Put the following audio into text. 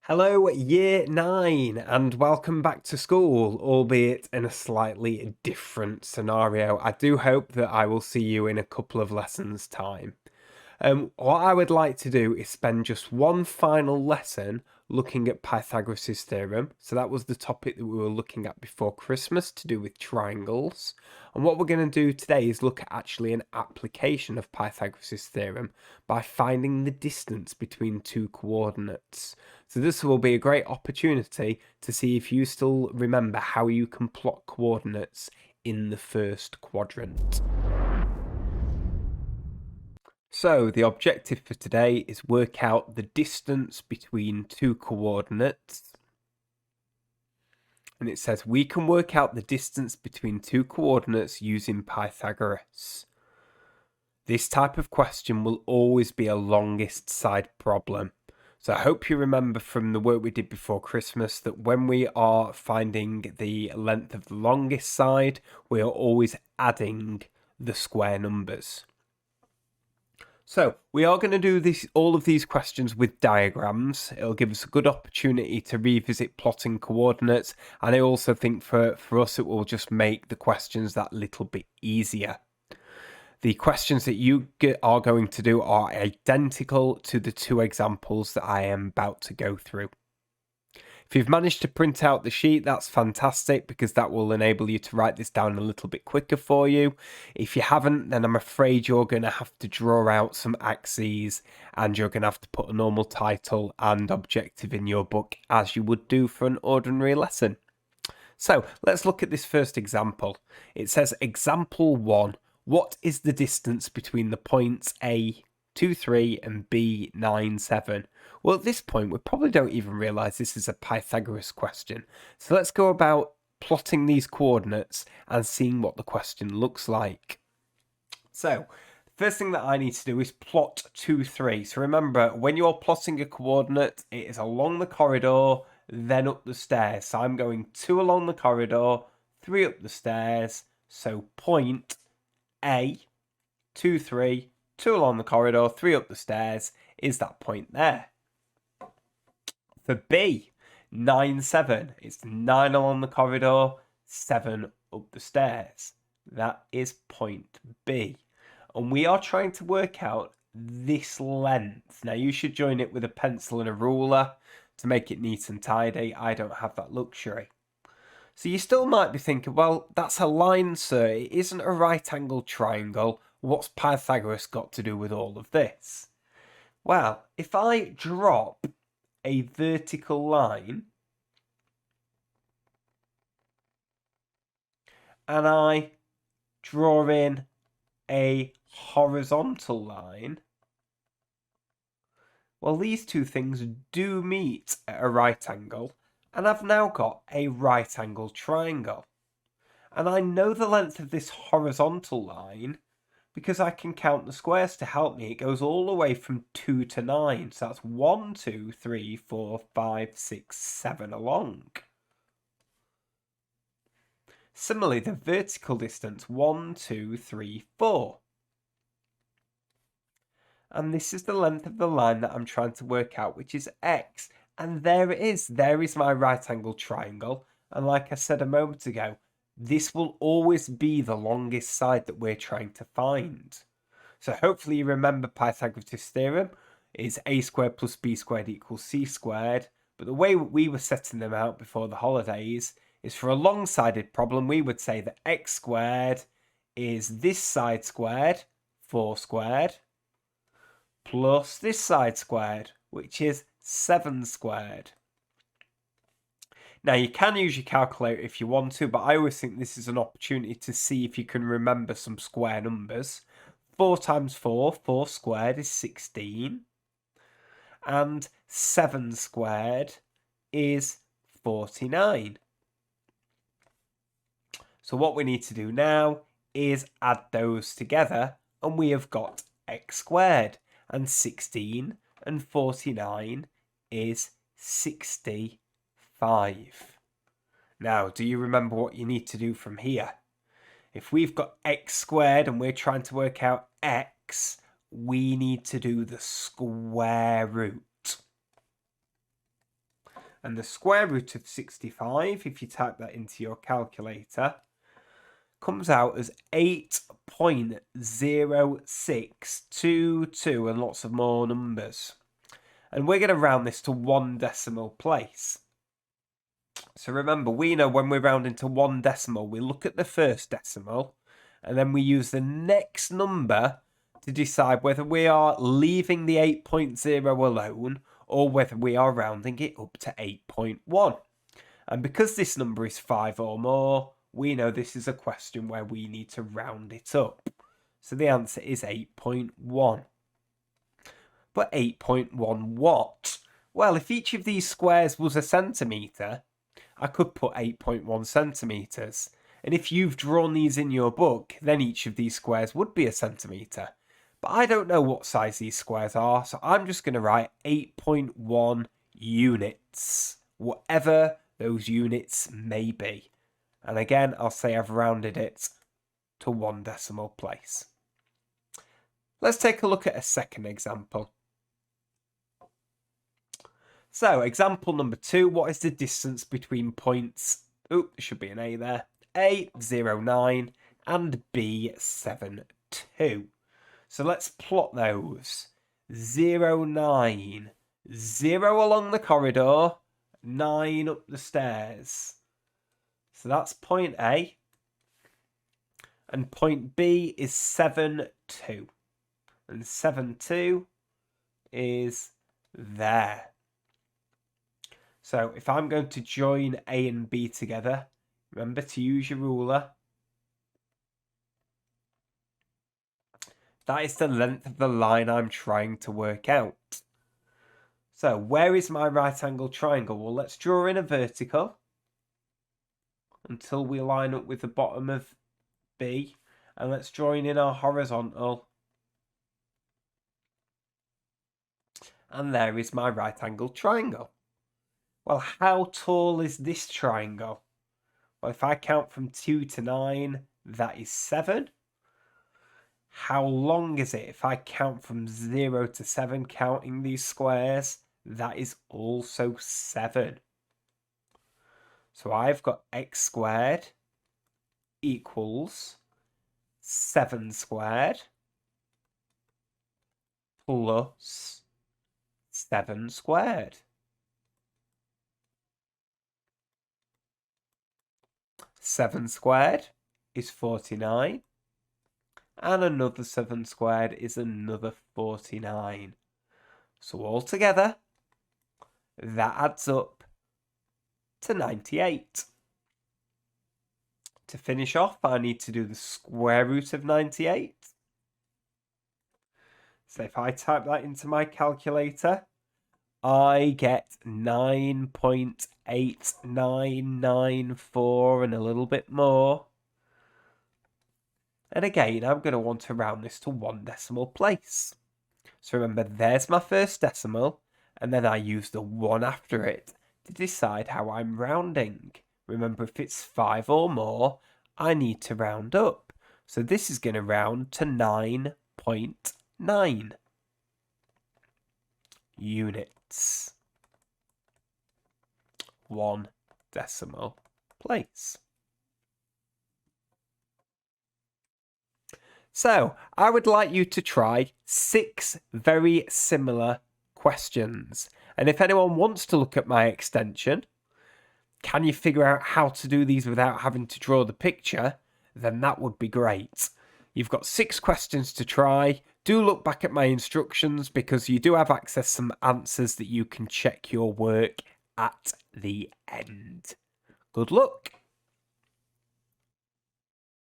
Hello, Year 9, and welcome back to school, albeit in a slightly different scenario. I do hope that I will see you in a couple of lessons' time. What I would like to do is spend just one final lesson looking at Pythagoras' theorem. So that was the topic that we were looking at before Christmas to do with triangles. And what we're going to do today is look at actually an application of Pythagoras' theorem by finding the distance between two coordinates. So this will be a great opportunity to see if you still remember how you can plot coordinates in the first quadrant. So the objective for today is work out the distance between two coordinates. And it says we can work out the distance between two coordinates using Pythagoras. This type of question will always be a longest side problem. So I hope you remember from the work we did before Christmas that when we are finding the length of the longest side, we are always adding the square numbers. So we are going to do all of these questions with diagrams. It'll give us a good opportunity to revisit plotting coordinates, and I also think for us it will just make the questions that little bit easier. The questions that you are going to do are identical to the two examples that I am about to go through. If you've managed to print out the sheet, that's fantastic because that will enable you to write this down a little bit quicker for you. If you haven't, then I'm afraid you're going to have to draw out some axes and you're going to have to put a normal title and objective in your book as you would do for an ordinary lesson. So let's look at this first example. It says example 1. What is the distance between the points A, 2, 3 and B, 9, 7? Well, at this point, we probably don't even realise this is a Pythagoras question. So let's go about plotting these coordinates and seeing what the question looks like. So, the first thing that I need to do is plot 2, 3. So remember, when you're plotting a coordinate, it is along the corridor, then up the stairs. So I'm going 2 along the corridor, 3 up the stairs. So point A, 2, 3, 2 along the corridor, 3 up the stairs is that point there. For B, 9, 7, it's 9 along the corridor, 7 up the stairs. That is point B. And we are trying to work out this length. Now you should join it with a pencil and a ruler to make it neat and tidy. I don't have that luxury. So you still might be thinking, well, that's a line, sir. It isn't a right-angled triangle. What's Pythagoras got to do with all of this? Well, if I drop a vertical line and I draw in a horizontal line, well, these two things do meet at a right angle, and I've now got a right angle triangle. And I know the length of this horizontal line because I can count the squares to help me. It goes all the way from 2 to 9. So that's 1, 2, 3, 4, 5, 6, 7 along. Similarly, the vertical distance, 1, 2, 3, 4. And this is the length of the line that I'm trying to work out, which is x. And there it is. There is my right angle triangle. And like I said a moment ago, this will always be the longest side that we're trying to find. So hopefully you remember Pythagoras' theorem is a squared plus b squared equals c squared. But the way we were setting them out before the holidays is for a long-sided problem, we would say that x squared is this side squared, 4 squared, plus this side squared, which is 7 squared. Now, you can use your calculator if you want to, but I always think this is an opportunity to see if you can remember some square numbers. 4 times 4, 4 squared is 16. And 7 squared is 49. So what we need to do now is add those together, and we have got x squared. And 16 and 49 is 65. Now, do you remember what you need to do from here? If we've got x squared and we're trying to work out x, we need to do the square root. And the square root of 65, if you type that into your calculator, comes out as 8.0622 and lots of more numbers. And we're going to round this to 1 decimal place. So remember, we know when we're rounding to 1 decimal, we look at the first decimal and then we use the next number to decide whether we are leaving the 8.0 alone or whether we are rounding it up to 8.1. And because this number is 5 or more, we know this is a question where we need to round it up. So the answer is 8.1. But 8.1 what? Well, if each of these squares was a centimetre, I could put 8.1 centimetres. And if you've drawn these in your book, then each of these squares would be a centimetre. But I don't know what size these squares are, so I'm just going to write 8.1 units, whatever those units may be. And again, I'll say I've rounded it to 1 decimal place. Let's take a look at a second example. So, example number 2, what is the distance between points, there should be an A there, A, 0, 9, and B, 7, 2. So let's plot those. 0, 9, 0 along the corridor, 9 up the stairs. So that's point A. And point B is 7, 2. And 7, 2 is there. So if I'm going to join A and B together, remember to use your ruler. That is the length of the line I'm trying to work out. So where is my right angle triangle? Well, let's draw in a vertical until we line up with the bottom of B. And let's join in our horizontal. And there is my right angle triangle. Well, how tall is this triangle? Well, if I count from 2 to 9, that is 7. How long is it? If I count from 0 to 7, counting these squares, that is also 7. So I've got x squared equals 7 squared plus 7 squared. 7 squared is 49. And another 7 squared is another 49. So altogether, that adds up to 98. To finish off, I need to do the square root of 98. So if I type that into my calculator, I get 9.8994 and a little bit more. And again, I'm going to want to round this to 1 decimal place. So remember, there's my first decimal, and then I use the 1 after it to decide how I'm rounding. Remember, if it's 5 or more, I need to round up. So this is going to round to 9.9 units. 1 decimal place. So, I would like you to try 6 very similar questions. And if anyone wants to look at my extension, can you figure out how to do these without having to draw the picture? Then that would be great. You've got 6 questions to try. Do look back at my instructions because you do have access to some answers that you can check your work at the end. Good luck.